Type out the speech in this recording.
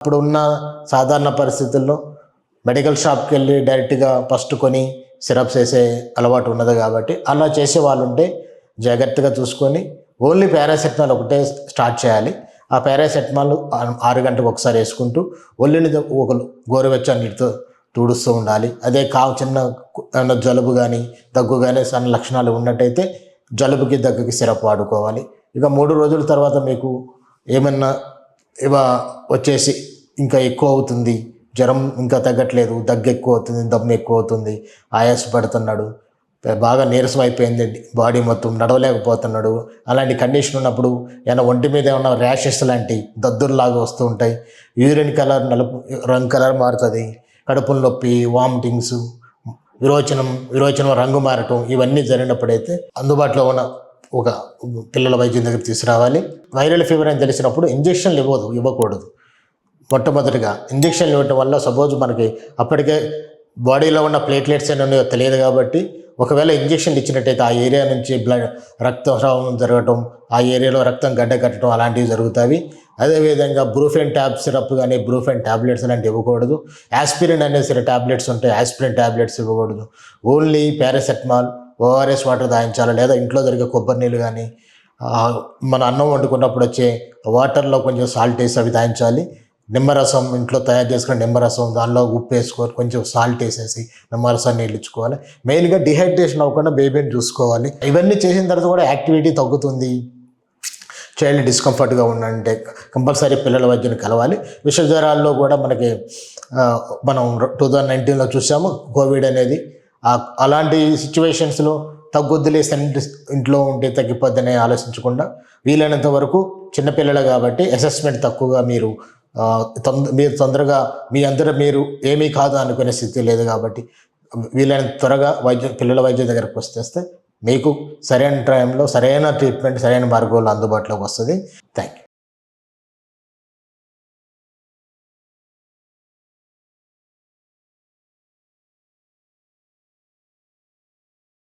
ఇప్పుడున్న సాధారణ పరిస్థితుల్లో మెడికల్ షాప్కి వెళ్ళి డైరెక్ట్గా ఫస్ట్ కొని సిరప్స్ వేసే అలవాటు ఉన్నది కాబట్టి అలా చేసే వాళ్ళు ఉంటే జాగ్రత్తగా చూసుకొని ఓన్లీ పారాసెటమాల్ ఒకటే స్టార్ట్ చేయాలి. ఆ పారాసెటమాల్ 6 గంటలకు ఒకసారి వేసుకుంటూ ఒళ్ళుని ఒక గోరువెచ్చని నీటితో తుడుస్తూ ఉండాలి. అదే చిన్న జలుబు కానీ దగ్గు కానీ సన్న లక్షణాలు ఉన్నట్టయితే జలుబుకి దగ్గుకి సిరప్ వాడుకోవాలి. ఇక 3 రోజుల తర్వాత మీకు ఏమన్నా వచ్చేసి ఇంకా ఎక్కువ అవుతుంది, జ్వరం ఇంకా తగ్గట్లేదు, దగ్గు ఎక్కువ అవుతుంది, దమ్ము ఎక్కువ అవుతుంది, ఆయాసపడుతున్నాడు, బాగా నీరసం అయిపోయింది, బాడీ మొత్తం నడవలేకపోతున్నాడు, అలాంటి కండిషన్ ఉన్నప్పుడు ఏమైనా ఒంటి మీద ఏమన్నా ర్యాషెస్ లాంటి దద్దుర్లాగా వస్తూ ఉంటాయి, యూరిన్ కలర్ నలుపు రంగు కలర్ మారుతుంది, కడుపుల నొప్పి, వామిటింగ్స్, విరోచనం రంగు మారటం, ఇవన్నీ జరిగినప్పుడైతే అందుబాటులో ఉన్న ఒక పిల్లల వైద్యం దగ్గర తీసుకురావాలి. వైరల్ ఫీవర్ అని తెలిసినప్పుడు ఇంజక్షన్లు ఇవ్వకూడదు. మొట్టమొదటిగా ఇంజక్షన్లు ఇవ్వటం వల్ల సపోజ్ మనకి అప్పటికే బాడీలో ఉన్న ప్లేట్లెట్స్ అని ఉన్నాయో తెలియదు కాబట్టి ఒకవేళ ఇంజక్షన్లు ఇచ్చినట్టయితే ఆ ఏరియా నుంచి రక్తస్రావం జరగటం, ఆ ఏరియాలో రక్తం గడ్డ కట్టడం అలాంటివి జరుగుతాయి. అదేవిధంగా బ్రూఫెన్ సిరప్ కానీ బ్రూఫెన్ ట్యాబ్లెట్స్ అలాంటివి ఇవ్వకూడదు. యాస్పిరిన్ అనేసి ట్యాబ్లెట్స్ ఉంటాయి, యాస్పిరిన్ ట్యాబ్లెట్స్ ఇవ్వకూడదు. ఓన్లీ పారాసెటమాల్, ఓఆర్ఎస్ వాటర్ తాగించాలి. లేదా ఇంట్లో జరిగే కొబ్బరి నీళ్ళు కానీ మన అన్నం వండుకున్నప్పుడు వచ్చే వాటర్లో కొంచెం సాల్ట్ వేసి అవి తాగించాలి. నిమ్మరసం ఇంట్లో తయారు చేసుకున్న నిమ్మరసం, దానిలో ఉప్పు వేసుకొని కొంచెం సాల్ట్ వేసేసి నిమ్మరసాన్ని ఇచ్చుకోవాలి. మెయిన్గా డిహైడ్రేషన్ అవ్వకుండా బేబీని చూసుకోవాలి. ఇవన్నీ చేసిన తర్వాత కూడా యాక్టివిటీ తగ్గుతుంది, చైల్డ్ డిస్కంఫర్ట్గా ఉండంటే కంపల్సరీ పిల్లల వైద్యుని కలవాలి. విష జ్వరాల్లో కూడా మనం 2019లో చూసాము కోవిడ్ అనేది. అలాంటి సిచ్యువేషన్స్లో తగ్గుద్దులే ఇంట్లో ఉంటే తగ్గిపోద్దని ఆలోచించకుండా వీలైనంత వరకు చిన్నపిల్లలు కాబట్టి అసెస్మెంట్ తక్కువగా మీరు తొందరగా మీరు ఏమీ కాదు అనుకునే స్థితి లేదు కాబట్టి వీలైనంత త్వరగా పిల్లల వైద్యం దగ్గరకు వస్తే మీకు సరైన టైంలో సరైన ట్రీట్మెంట్, సరైన మార్గంలో అందుబాటులోకి వస్తుంది. Thank you.